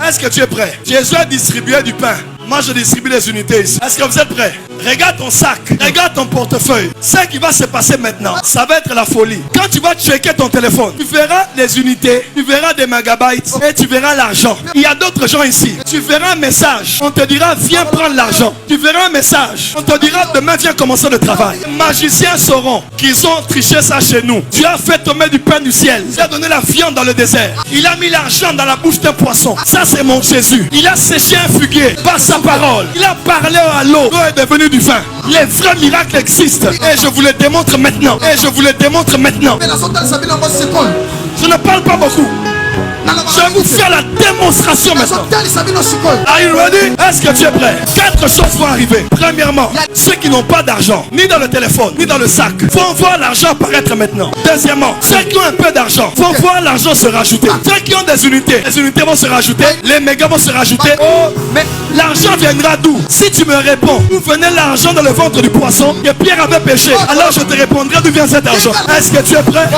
Est-ce que tu es prêt? Jésus a distribué du pain. Moi je distribue les unités ici. Est-ce que vous êtes prêts? Regarde ton sac, regarde ton portefeuille. Ce qui va se passer maintenant, ça va être la folie. Quand tu vas checker ton téléphone, tu verras les unités, tu verras des mégabytes et tu verras l'argent. Il y a d'autres gens ici. Tu verras un message, on te dira viens prendre l'argent. Tu verras un message, on te dira demain viens commencer le travail. Les magiciens sauront qu'ils ont triché ça chez nous. Tu as fait tomber du pain du ciel. Tu as donné la viande dans le désert. Il a mis l'argent dans la bouche d'un poisson. Ça c'est mon Jésus. Il a séché un figuier par sa parole. Il a parlé à l'eau. L'eau est devenue du vin. Les vrais miracles existent. Et je vous les démontre maintenant. Et je vous les démontre maintenant. Je ne parle pas beaucoup. Je vais vous faire la démonstration maintenant. Are you ready? Est-ce que tu es prêt? 4 choses vont arriver. Premièrement, ceux qui n'ont pas d'argent, ni dans le téléphone, ni dans le sac, vont voir l'argent apparaître maintenant. Deuxièmement, ceux qui ont un peu d'argent vont voir l'argent se rajouter. Ceux qui ont des unités, les unités vont se rajouter, les mégas vont se rajouter. Oh, mais l'argent viendra d'où? Si tu me réponds, où venait l'argent dans le ventre du poisson que Pierre avait pêché, alors je te répondrai d'où vient cet argent. Est-ce que tu es prêt?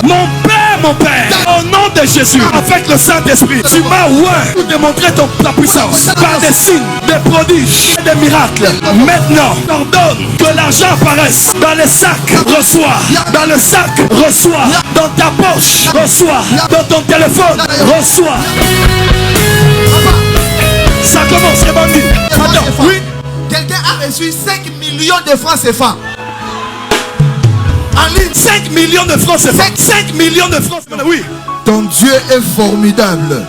Mon Père, au nom de Jésus, avec le Saint-Esprit, tu m'as oint pour démontrer ta puissance par des signes, des prodiges et des miracles. Maintenant, ordonne que l'argent apparaisse dans les sacs, reçois, dans le sac, reçois, dans ta poche, reçois, dans ton téléphone, reçois. Ça commence, les bandits. Attends, oui. Quelqu'un a reçu 5 millions de francs CFA. En ligne. 5 millions de francs CFA. 5 millions de francs CFA, oui. Ton Dieu est formidable.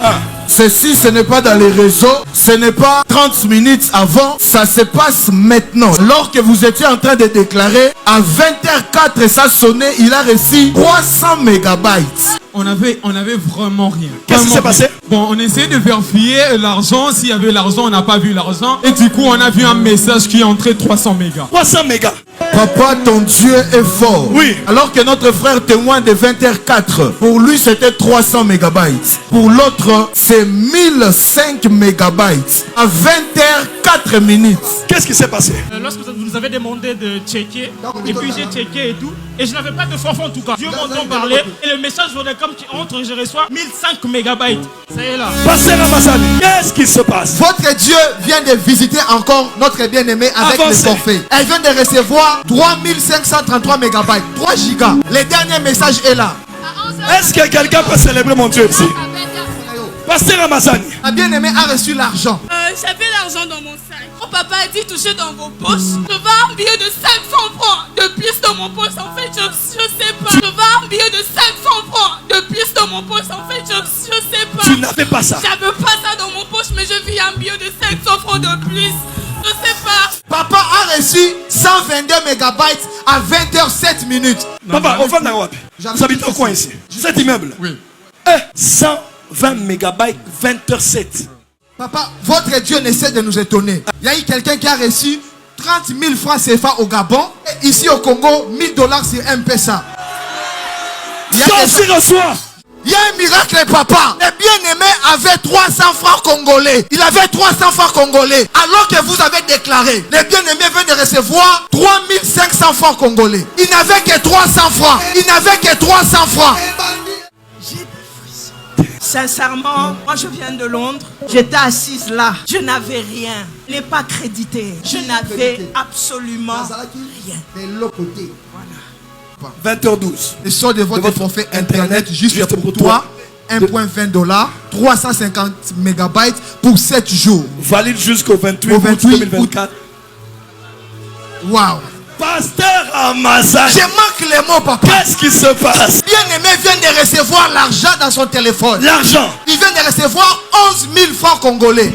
Ceci, ce n'est pas dans les réseaux, ce n'est pas 30 minutes avant, ça se passe maintenant. Lorsque vous étiez en train de déclarer, à 20h04, ça sonnait, il a reçu 300 mégabytes. On avait vraiment rien. Qu'est-ce qui s'est passé? Bon, on essayait de vérifier l'argent. S'il y avait l'argent, on n'a pas vu l'argent. Et du coup, on a vu un message qui est entré 300 mégas. 300 mégas. Papa, ton Dieu est fort. Oui. Alors que notre frère témoin de 20h04, pour lui c'était 300 mégabytes. Pour l'autre, c'est 1005 mégabytes. À 20h04 minutes. Qu'est-ce qui s'est passé? Lorsque vous nous avez demandé de checker, et puis j'ai checké et tout, et je n'avais pas de forfait en tout cas. Dieu m'entend parler, et le message venait comme qui entre, et je reçois 1005 mégabytes. Ça y est là. Pasteur Ramazani, qu'est-ce qui se passe? Votre Dieu vient de visiter encore notre bien-aimé avec le forfait. Elle vient de recevoir 3533 mégabytes, 3 gigas. Le dernier message est là. Est-ce que quelqu'un peut célébrer mon Dieu ici? Pasteur Ramazani. Ma bien-aimé a reçu l'argent. J'avais l'argent dans mon sac. Mon papa a dit toucher dans vos poches. Je vends un billet de 500 francs de plus dans mon poche. En fait, je sais pas. Je vends un billet de 500 francs de plus dans mon poche. En fait, je sais pas. Tu n'avais pas ça? J'avais pas ça dans mon poche, mais je vis un billet de 500 francs de plus. Je sais pas. Papa a reçu 122 mégabytes à 20h07 minutes. Papa, on va dans Wapi. Vous habitez au coin ici. Cet immeuble. Oui. 120 mégabytes, 20h07. Papa, votre Dieu n'essaie de nous étonner. Il y a eu quelqu'un qui a reçu 30 000 francs CFA au Gabon. Et ici au Congo, 1000 $ sur M-Pesa. Il y a un miracle, papa. Le bien-aimé avait 300 francs congolais. Il avait 300 francs congolais. Alors que vous avez déclaré, le bien-aimé vient de recevoir 3500 francs congolais. Il n'avait que 300 francs. Il n'avait que 300 francs. Sincèrement, moi je viens de Londres. J'étais assise là. Je n'avais rien. Je n'ai pas crédité. Je n'avais absolument rien. De l'autre côté. Voilà. 20h12. Le sort de votre forfait internet juste pour toi. 1,20 $, 350 mégabytes pour 7 jours. Valide jusqu'au 28 août 2024. Waouh. Pasteur Ramazani. Je manque les mots, papa. Qu'est-ce qui se passe? Bien-aimé vient de recevoir l'argent dans son téléphone. L'argent. Il vient de recevoir 11 000 francs congolais.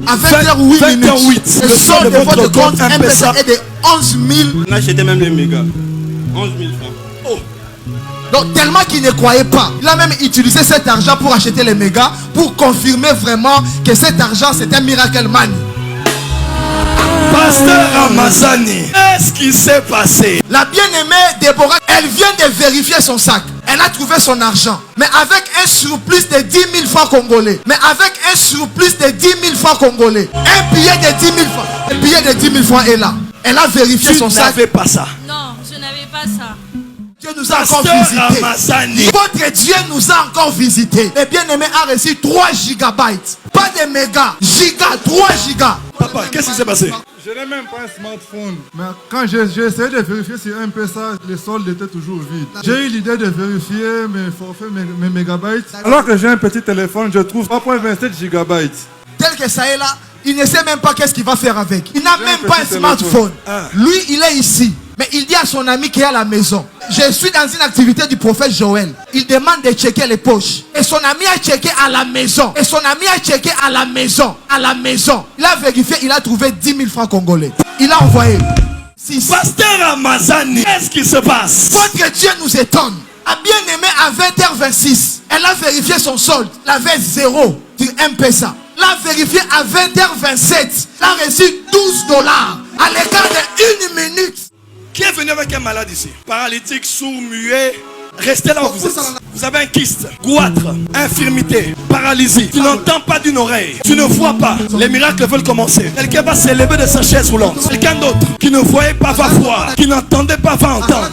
À 20h08 minutes. Le solde de votre compte M-Pesa est de 11 000. On a acheté même les mégas. 11 000 francs. Oh. Donc tellement qu'il ne croyait pas. Il a même utilisé cet argent pour acheter les mégas. Pour confirmer vraiment que cet argent c'est un miracle man. Pasteur Ramazani, qu'est-ce qui s'est passé? La bien-aimée Déborah, elle vient de vérifier son sac. Elle a trouvé son argent. Mais avec un surplus de 10 000 francs congolais. Mais avec un surplus de 10 000 francs congolais. Un billet de 10 000 francs. Un billet de 10 000 francs est là. Elle a vérifié son sac. Tu n'avais pas ça. Non, je n'avais pas ça. Dieu nous a encore Pasteur visité. Ramazani. Votre Dieu nous a encore visité. Le bien-aimé a reçu 3 gigabytes. Pas de mégas. Giga, 3 gigas. Papa, qu'est-ce qui s'est passé? Je n'ai même pas un smartphone. Mais quand j'ai essayé de vérifier sur M-Pesa, le solde était toujours vide. J'ai eu l'idée de vérifier mes forfaits, mes mégabytes. Alors que j'ai un petit téléphone, je trouve 3.27 gigabytes. Tel que ça est là, il ne sait même pas qu'est-ce qu'il va faire avec. Il n'a même pas un smartphone. Lui, il est ici. Mais il dit à son ami qui est à la maison, je suis dans une activité du prophète Joël. Il demande de checker les poches. Et son ami a checké à la maison. Et son ami a checké à la maison. À la maison. Il a vérifié, il a trouvé 10 000 francs congolais. Il a envoyé. Pasteur Ramazani, qu'est-ce qui se passe? Votre Dieu nous étonne. A bien aimé à 20h26. Elle a vérifié son solde. Elle avait 0 sur M-Pesa. Elle a vérifié à 20h27. Elle a reçu 12 dollars. À l'écart de 1 minute. Qui est venu avec un malade ici? Paralytique, sourd, muet. Restez là où vous êtes. Vous avez un kyste, goitre, infirmité, paralysie. Tu n'entends pas d'une oreille. Tu ne vois pas. Les miracles veulent commencer. Quelqu'un va s'élever de sa chaise roulante. Quelqu'un d'autre qui ne voyait pas va voir. Qui n'entendait pas va entendre.